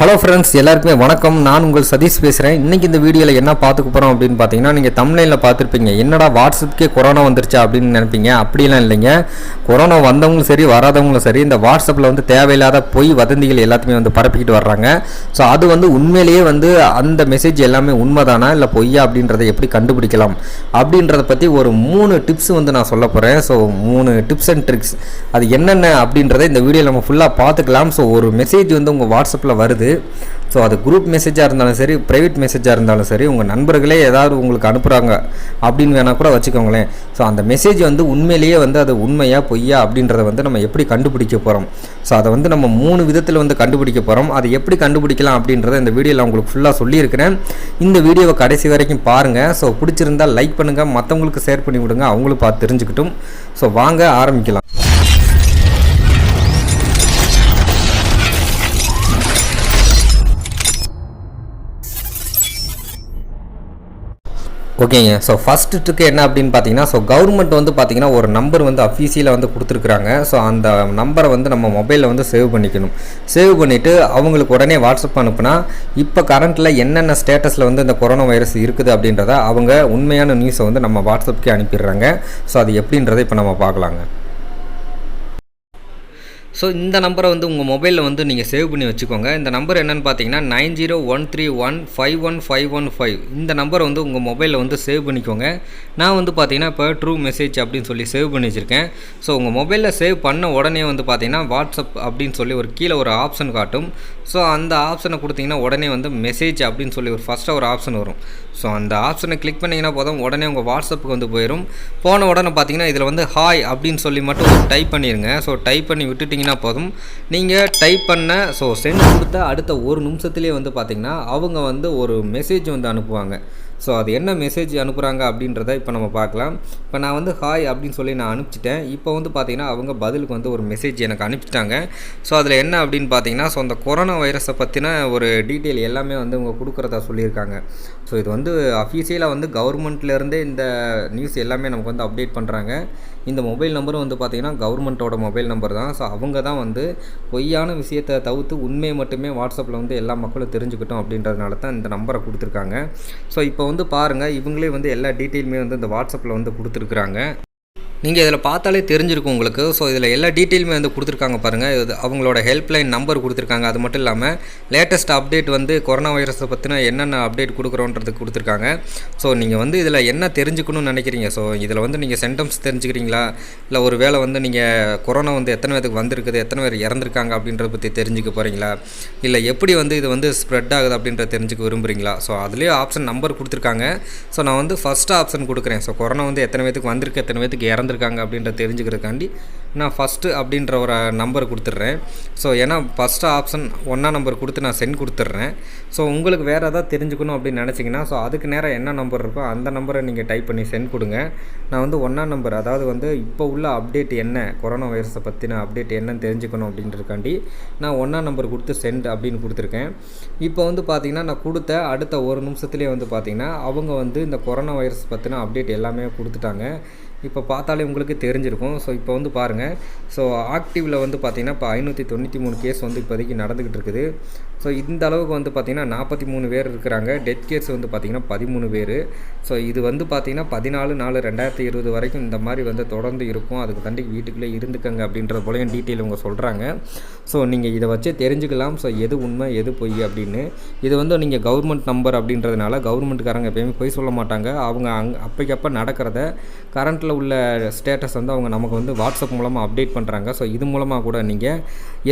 Hello friends, எல்லாருக்குமே வணக்கம். நான் உங்கள் சதீஷ் பேசுகிறேன். இன்றைக்கி இந்த வீடியோவில் என்ன பார்த்துக்க போகிறோம் அப்படின்னு பார்த்தீங்கன்னா, நீங்கள் தம்ப்நெயிலில் பார்த்துருப்பீங்க, என்னடா வாட்ஸ்அப்புக்கே கொரோனா வந்துருச்சா அப்படின்னு நினைப்பீங்க. அப்படிலாம் இல்லைங்க. கொரோனா வந்தவங்களும் சரி வராதவங்களும் சரி இந்த வாட்ஸ்அப்பில் தேவையில்லாத பொய் வதந்திகள் எல்லாத்தையுமே பரப்பிக்கிட்டு வர்றாங்க. ஸோ அது உண்மையிலேயே அந்த மெசேஜ் எல்லாமே உண்மைதானா இல்லை பொய்யா அப்படின்றத எப்படி கண்டுபிடிக்கலாம் அப்படின்றத பற்றி ஒரு 3 டிப்ஸ் நான் சொல்ல போகிறேன். ஸோ 3 டிப்ஸ் அண்ட் ட்ரிக்ஸ் அது என்னென்ன அப்படின்றத இந்த வீடியோவில் நம்ம ஃபுல்லாக பார்த்துக்கலாம். ஸோ ஒரு மெசேஜ் உங்கள் வாட்ஸ்அப்பில் வருது. ஸோ அது குரூப் மெசேஜாக இருந்தாலும் சரி, ப்ரைவேட் மெசேஜாக இருந்தாலும் சரி, உங்கள் நண்பர்களே ஏதாவது உங்களுக்கு அனுப்புகிறாங்க அப்படின்னு வேணால் கூட வச்சுக்கோங்களேன். ஸோ அந்த மெசேஜ் உண்மையிலேயே அது உண்மையா பொய்யா அப்படின்றத நம்ம எப்படி கண்டுபிடிக்க போகிறோம். ஸோ அதை நம்ம 3 விதத்தில் கண்டுபிடிக்க போகிறோம். அதை எப்படி கண்டுபிடிக்கலாம் அப்படின்றத இந்த வீடியோவில் உங்களுக்கு ஃபுல்லாக சொல்லியிருக்கிறேன். இந்த வீடியோவை கடைசி வரைக்கும் பாருங்கள். ஸோ பிடிச்சிருந்தால் லைக் பண்ணுங்கள், மற்றவங்களுக்கு ஷேர் பண்ணி விடுங்க, அவங்களும் பார்த்து தெரிஞ்சுக்கிட்டும். ஸோ வாங்க ஆரம்பிக்கலாம். ஓகேங்க. ஸோ ஃபஸ்ட் ட்ரிக் என்ன அப்படின்னு பார்த்தீங்கன்னா, ஸோ கவர்மெண்ட் பார்த்தீங்கன்னா ஒரு நம்பர் அஃபீஷியலாக கொடுத்துருக்குறாங்க. ஸோ அந்த நம்பரை நம்ம மொபைலில் சேவ் பண்ணிக்கணும். சேவ் பண்ணிவிட்டு அவங்களுக்கு உடனே வாட்ஸ்அப் அனுப்புனா இப்போ கரண்ட்டில் என்னென்ன ஸ்டேட்டஸில் இந்த கொரோனா வைரஸ் இருக்குது அப்படின்றத அவங்க உண்மையான நியூஸை நம்ம வாட்ஸ்அப்புக்கே அனுப்பிடுறாங்க. ஸோ அது எப்படின்றத இப்போ நம்ம பார்க்கலாங்க. ஸோ இந்த நம்பரை உங்கள் மொபைலில் நீங்கள் சேவ் பண்ணி வச்சுக்கோங்க. இந்த நம்பர் என்னென்னு பார்த்தீங்கன்னா 9013151515. இந்த நம்பரை உங்கள் மொபைலில் சேவ் பண்ணிக்கோங்க. நான் பார்த்தீங்கன்னா இப்போ ட்ரூ மெசேஜ் அப்படின்னு சொல்லி சேவ் பண்ணி வச்சுருக்கேன். ஸோ உங்கள் மொபைலில் சேவ் பண்ண உடனே பார்த்தீங்கன்னா வாட்ஸ்அப் அப்படின்னு சொல்லி கீழே ஒரு ஆப்ஷன் காட்டும். ஸோ அந்த ஆப்ஷனை கொடுத்தீங்கன்னா உடனே மெசேஜ் அப்படின்னு சொல்லி ஃபஸ்ட்டாக ஒரு ஆப்ஷன் வரும். ஸோ அந்த ஆப்ஷனை கிளிக் பண்ணிங்கன்னா போதும், உடனே உங்கள் வாட்ஸ்அப்புக்கு போயிடும். போன உடனே பார்த்தீங்கன்னா இதில் ஹாய் அப்படின்னு சொல்லி மட்டும் டைப் பண்ணிடுங்க. ஸோ டைப் பண்ணி விட்டுட்டிங்கன்னா போதும், நீங்கள் டைப் பண்ண ஸோ சென்ட் கொடுத்த அடுத்த ஒரு நிமிஷத்துலேயே பார்த்தீங்கன்னா அவங்க ஒரு மெசேஜ் அனுப்புவாங்க. ஸோ அது என்ன மெசேஜ் அனுப்புகிறாங்க அப்படின்றத இப்போ நம்ம பார்க்கலாம். இப்போ நான் ஹாய் அப்படின்னு சொல்லி நான் அனுப்பிச்சிட்டேன். இப்போ பார்த்தீங்கன்னா அவங்க பதிலுக்கு ஒரு மெசேஜ் எனக்கு அனுப்பிச்சிட்டாங்க. ஸோ அதில் என்ன அப்படின்னு பார்த்தீங்கன்னா, ஸோ அந்த கொரோனா வைரஸை பற்றின ஒரு டீட்டெயில் எல்லாமே அவங்க கொடுக்குறதா சொல்லியிருக்காங்க. ஸோ இது அஃபீஷியலாக கவர்மெண்ட்லேருந்தே இந்த நியூஸ் எல்லாமே நமக்கு அப்டேட் பண்ணுறாங்க. இந்த மொபைல் நம்பரும் பார்த்தீங்கன்னா கவர்மெண்ட்டோட மொபைல் நம்பர் தான். ஸோ அவங்க தான் பொய்யான விஷயத்தை தவிர்த்து உண்மையை மட்டுமே வாட்ஸ்அப்பில் எல்லா மக்களும் தெரிஞ்சுக்கிட்டோம் அப்படின்றதுனால தான் இந்த நம்பரை கொடுத்துருக்காங்க. ஸோ இப்போ பாருங்கள், இவங்களே எல்லா டீட்டெயிலுமே இந்த வாட்ஸ்அப்பில் கொடுத்துருக்குறாங்க. நீங்கள் இதில் பார்த்தாலே தெரிஞ்சிருக்கும் உங்களுக்கு. ஸோ இதில் எல்லா டீட்டெயிலுமே கொடுத்துருக்காங்க பாருங்கள். இது அவங்களோட ஹெல்ப்லைன் நம்பர் கொடுத்துருக்காங்க. அது மட்டும் இல்லாமல் லேட்டஸ்ட் அப்டேட் கொரோனா வைரஸை பற்றின என்னென்ன அப்டேட் கொடுக்குறோன்றதுக்கு கொடுத்துருக்காங்க. ஸோ நீங்கள் இதில் என்ன தெரிஞ்சுக்கணும்னு நினைக்கிறீங்க? ஸோ இதில் நீங்கள் சென்டம்ஸ் தெரிஞ்சுக்கிறீங்களா, இல்லை ஒரு வேளை நீங்கள் கொரோனா எத்தனை பேருக்கு வந்திருக்குது, எத்தனை பேர் இறந்துருக்காங்க அப்படின்றத பற்றி தெரிஞ்சுக்க போகிறீங்களா, இல்லை எப்படி இது ஸ்ப்ரெட் ஆகுது அப்படின்றத தெரிஞ்சுக்க விரும்புகிறீங்களா? ஸோ அதுலேயே ஆப்ஷன் நம்பர் கொடுத்துருக்காங்க. ஸோ நான் ஃபஸ்ட்டு ஆப்ஷன் கொடுக்குறேன். ஸோ கொரோனா எத்தனை பேருக்கு வந்திருக்கு, எத்தனை பேருக்கு இறந்துருக்காங்க அப்படின்ற தெரிஞ்சுக்கிறதுக்காண்டி நான் ஃபஸ்ட்டு அப்படின்ற ஒரு நம்பர் கொடுத்துட்றேன். ஸோ ஏன்னா ஃபஸ்ட்டு ஆப்ஷன் 1ஆம் நம்பர் கொடுத்து நான் சென்ட் கொடுத்துட்றேன். ஸோ உங்களுக்கு வேறு எதாவது தெரிஞ்சுக்கணும் அப்படின்னு நினச்சிங்கன்னா, ஸோ அதுக்கு நேரம் என்ன நம்பர் இருக்கோ அந்த நம்பரை நீங்கள் டைப் பண்ணி சென்ட் கொடுங்க. நான் 1ஆம் நம்பர், அதாவது இப்போ உள்ள அப்டேட் என்ன, கொரோனா வைரஸை பற்றின அப்டேட் என்னன்னு தெரிஞ்சுக்கணும் அப்படின்றதுக்காண்டி நான் 1ஆம் நம்பர் கொடுத்து சென்ட் அப்படின்னு கொடுத்துருக்கேன். இப்போ பார்த்தீங்கன்னா நான் கொடுத்த அடுத்த ஒரு நிமிஷத்துலேயே பார்த்தீங்கன்னா அவங்க இந்த கொரோனா வைரஸ் பற்றின அப்டேட் எல்லாமே கொடுத்துட்டாங்க. இப்போ பார்த்தாலே உங்களுக்கு தெரிஞ்சிருக்கும். ஸோ இப்போ பாருங்கள், ஸோ ஆக்டிவில் பார்த்தீங்கன்னா இப்போ 593 கேஸ் இப்போதைக்கு நடந்துக்கிட்டு இருக்குது. ஸோ இந்த அளவுக்கு பார்த்திங்கன்னா 43 பேர் இருக்கிறாங்க. டெத் கேஸ் பார்த்திங்கன்னா 13 பேர். ஸோ இது பார்த்திங்கன்னா 14/4/2020 வரைக்கும் இந்த மாதிரி தொடர்ந்து இருக்கும். அதுக்கு தாண்டி வீட்டுக்குள்ளே இருந்துக்கங்க அப்படின்ற போலையும் டீட்டெயில் அவங்க சொல்கிறாங்க. ஸோ நீங்கள் இதை வச்சே தெரிஞ்சுக்கலாம். ஸோ எது உண்மை எது பொய் அப்படின்னு. இது நீங்கள் கவர்மெண்ட் நம்பர் அப்படின்றதுனால கவர்மெண்ட்டுக்காரங்க எப்போயுமே பொய் சொல்ல மாட்டாங்க. அவங்க அப்பைக்கப்போ நடக்கிறத கரண்ட்டில் உள்ள ஸ்டேட்டஸ் அவங்க நமக்கு வாட்ஸ்அப் மூலமாக அப்டேட் பண்ணுறாங்க. ஸோ இது மூலமாக கூட நீங்கள்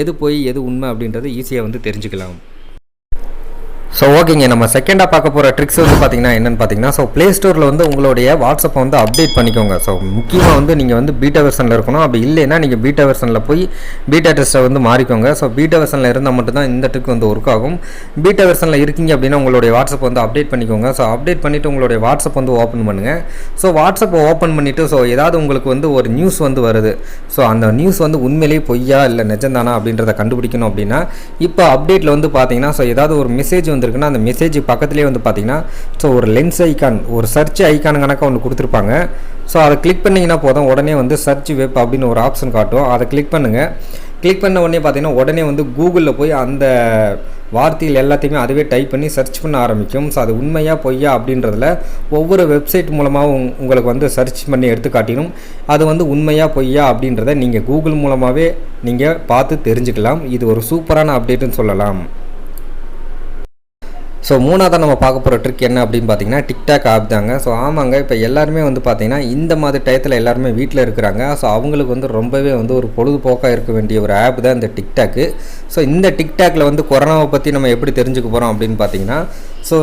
எது பொய் எது உண்மை அப்படின்றது ஈஸியாக தெரிஞ்சுக்கலாம். ஸோ ஓகேங்க, நம்ம செகண்டாக பார்க்க போகிற ட்ரிக்ஸ் பார்த்தீங்கன்னா என்னென்னு பார்த்தீங்கன்னா, ஸோ ப்ளே ஸ்டோரில் உங்களுடைய வாட்ஸ்அப்பை அப்டேட் பண்ணிக்கோங்க. ஸோ முக்கியமாக நீங்கள் பீட்டா வெர்ஷனில் இருக்கணும். அப்படி இல்லைன்னா நீங்கள் பீட்டா வெர்ஷனில் போய் பீட்டா டெஸ்ட்டை மாறிக்கோங்க. ஸோ பீட்டா வெர்ஷனில் இருந்தால் மட்டும்தான் இந்த ட்ரிக் ஒர்க் ஆகும். பீட்டா வெர்ஷனில் இருக்கீங்க அப்படின்னா உங்களுடைய வாட்ஸ்அப் அப்டேட் பண்ணிக்கோங்க. ஸோ அப்டேட் பண்ணிவிட்டு உங்களுடைய வாட்ஸ்அப் ஓப்பன் பண்ணுங்கள். ஸோ வாட்ஸ்அப்பை ஓப்பன் பண்ணிவிட்டு ஸோ ஏதாவது உங்களுக்கு ஒரு நியூஸ் வருது. ஸோ அந்த நியூஸ் உண்மையிலேயே பொய்யா இல்லை நிஜம்தானா அப்படின்றத கண்டுபிடிக்கணும் அப்படின்னா, இப்போ அப்டேட்டில் பார்த்தீங்கன்னா ஸோ ஏதாவது ஒரு மெசேஜ் இருக்குன்னா அந்த மெசேஜ் பக்கத்துலேயே பார்த்தீங்கன்னா ஸோ ஒரு லென்ஸ் ஐக்கான், ஒரு சர்ச் ஐக்கான் கணக்காக ஒன்று கொடுத்துருப்பாங்க. ஸோ அதை கிளிக் பண்ணிங்கன்னா போதும், உடனே சர்ச் வெப் அப்படின்னு ஒரு ஆப்ஷன் காட்டும். அதை கிளிக் பண்ணுங்கள். கிளிக் பண்ண உடனே பார்த்தீங்கன்னா உடனே கூகுளில் போய் அந்த வார்த்தைகள் எல்லாத்தையுமே அதுவே டைப் பண்ணி சர்ச் பண்ண ஆரம்பிக்கும். ஸோ அது உண்மையா பொய்யா அப்படின்றதுல ஒவ்வொரு வெப்சைட் மூலமாக உங்களுக்கு வந்து சர்ச் பண்ணி எடுத்து காட்டிடும். அது வந்து உண்மையா பொய்யா அப்படின்றத நீங்கள் கூகுள் மூலமாகவே நீங்கள் பார்த்து தெரிஞ்சுக்கலாம். இது ஒரு சூப்பரான அப்டேட்டுன்னு சொல்லலாம். ஸோ மூணாவதாக நம்ம பார்க்க போகிற ட்ரிக் என்ன அப்படின்னு பார்த்தீங்கன்னா டிக்டாக் ஆப் தாங்க. ஸோ ஆமாங்க, இப்போ எல்லாருமே வந்து பார்த்தீங்கன்னா இந்த மாதிரி டயத்தில் எல்லாருமே வீட்டில் இருக்கிறாங்க. ஸோ அவங்களுக்கு வந்து ரொம்பவே வந்து ஒரு பொழுதுபோக்காக இருக்க வேண்டிய ஒரு ஆப் தான் இந்த டிக்டாக்கு. ஸோ இந்த டிக்டாக்ல வந்து கொரோனாவை பற்றி நம்ம எப்படி தெரிஞ்சுக்க போகிறோம் அப்படின்னு பார்த்தீங்கன்னா, ஸோ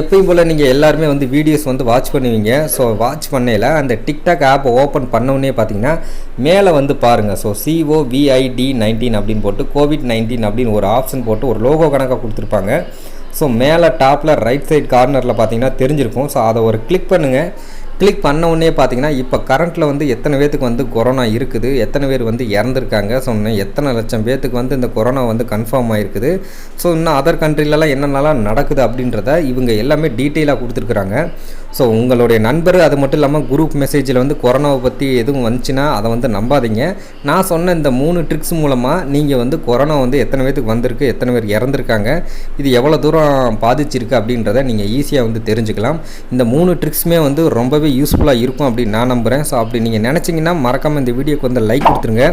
எப்பயும் போல் நீங்கள் எல்லாருமே வந்து வீடியோஸ் வந்து வாட்ச் பண்ணுவீங்க. ஸோ வாட்ச் பண்ணையில் அந்த டிக்டாக் ஆப்பை ஓப்பன் பண்ணவுடனே பார்த்தீங்கன்னா மேலே வந்து பாருங்கள். ஸோ COVID-19 அப்படின்னு போட்டு COVID-19 அப்படின்னு ஒரு ஆப்ஷன் போட்டு ஒரு லோகோ கணக்காக கொடுத்துருப்பாங்க. ஸோ மேலே டாப்பில் ரைட் சைட் கார்னரில் பார்த்தீங்கன்னா தெரிஞ்சிருக்கும். ஸோ அதை ஒரு கிளிக் பண்ணுங்கள். கிளிக் பண்ண உடனே பார்த்தீங்கன்னா இப்போ கரண்ட்டில் வந்து எத்தனை பேத்துக்கு வந்து கொரோனா இருக்குது, எத்தனை பேர் வந்து இறந்துருக்காங்க, ஸோ இன்னும் எத்தனை லட்சம் பேத்துக்கு வந்து இந்த கொரோனா வந்து கன்ஃபார்ம் ஆகிருக்குது, ஸோ இன்னும் அதர் கண்ட்ரிலலாம் என்னென்னலாம் நடக்குது அப்படின்றத இவங்க எல்லாமே டீட்டெயிலாக கொடுத்துருக்குறாங்க. ஸோ உங்களுடைய நண்பர் அது மட்டும் இல்லாமல் குரூப் மெசேஜில் வந்து கொரோனாவை பற்றி எதுவும் வந்துச்சுன்னா அதை வந்து நம்பாதீங்க. நான் சொன்ன இந்த 3 ட்ரிக்ஸ் மூலமாக நீங்கள் வந்து கொரோனா வந்து எத்தனை பேத்துக்கு வந்திருக்கு, எத்தனை பேர் இறந்துருக்காங்க, இது எவ்வளோ தூரம் பாதிச்சிருக்கு அப்படின்றத நீங்கள் ஈஸியாக வந்து தெரிஞ்சுக்கலாம். இந்த 3 ட்ரிக்ஸுமே வந்து ரொம்பவே யூஸ்ஃபுல்லாக இருக்கும் அப்படின்னு நான் நம்புகிறேன். ஸோ அப்படி நீங்கள் நினச்சிங்கன்னா மறக்காமல் இந்த வீடியோக்கு வந்து லைக் கொடுத்துருங்க.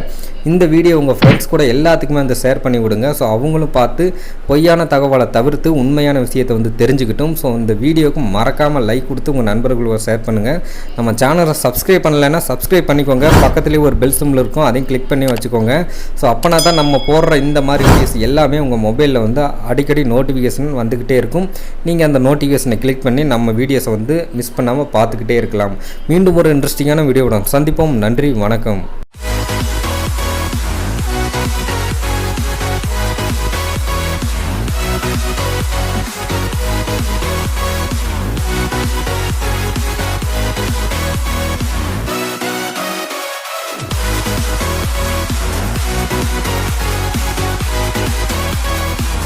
இந்த வீடியோ உங்கள் ஃப்ரெண்ட்ஸ் கூட எல்லாத்துக்குமே வந்து ஷேர் பண்ணி விடுங்க. ஸோ அவங்களும் பார்த்து பொய்யான தகவலை தவிர்த்து உண்மையான விஷயத்தை வந்து தெரிஞ்சுக்கிட்டும். ஸோ இந்த வீடியோக்கு மறக்காமல் லைக் கொடுத்து உங்கள் நண்பர்களோட ஷேர் பண்ணுங்கள். நம்ம சேனலை சப்ஸ்கிரைப் பண்ணலைன்னா சப்ஸ்கிரைப் பண்ணிக்கோங்க. பக்கத்துலேயே ஒரு பெல் சிம்பிள் இருக்கும், அதையும் கிளிக் பண்ணி வச்சுக்கோங்க. ஸோ அப்போனா தான் நம்ம போடுற இந்த மாதிரி வீடியோஸ் எல்லாமே உங்கள் மொபைலில் வந்து அடிக்கடி நோட்டிஃபிகேஷன் வந்துக்கிட்டே இருக்கும். நீங்கள் அந்த நோட்டிஃபிகேஷனை கிளிக் பண்ணி நம்ம வீடியோஸை வந்து மிஸ் பண்ணாமல் பார்த்துக்கிட்டே இருக்கலாம். மீண்டும் ஒரு இன்ட்ரெஸ்டிங்கான வீடியோவுடன் சந்திப்போம். நன்றி, வணக்கம்.